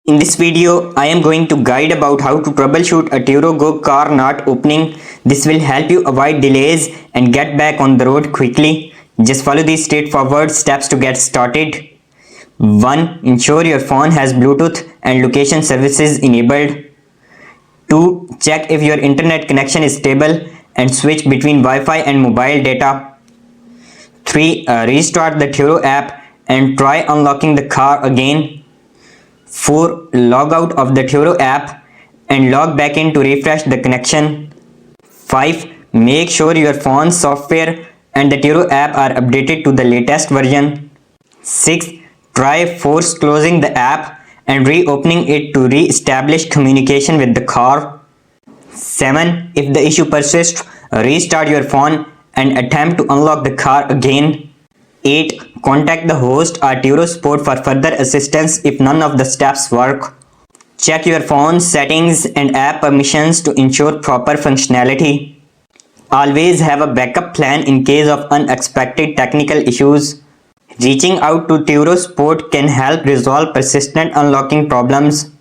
In this video, I am going to guide about how to troubleshoot a Turo Go car not opening. This will help you avoid delays and get back on the road quickly. Just follow these straightforward steps to get started. 1. Ensure your phone has Bluetooth and location services enabled. 2. Check if your internet connection is stable and switch between Wi-Fi and mobile data. 3. Restart the Turo app and try unlocking the car again. 4. Log out of the Turo app and log back in to refresh the connection. 5. Make sure your phone's software and the Turo app are updated to the latest version. 6. Try force closing the app and reopening it to re-establish communication with the car. 7. If the issue persists, restart your phone and attempt to unlock the car again. 8. Contact the host or Turo support for further assistance if none of the steps work. Check your phone settings and app permissions to ensure proper functionality. Always have a backup plan in case of unexpected technical issues. Reaching out to Turo support can help resolve persistent unlocking problems.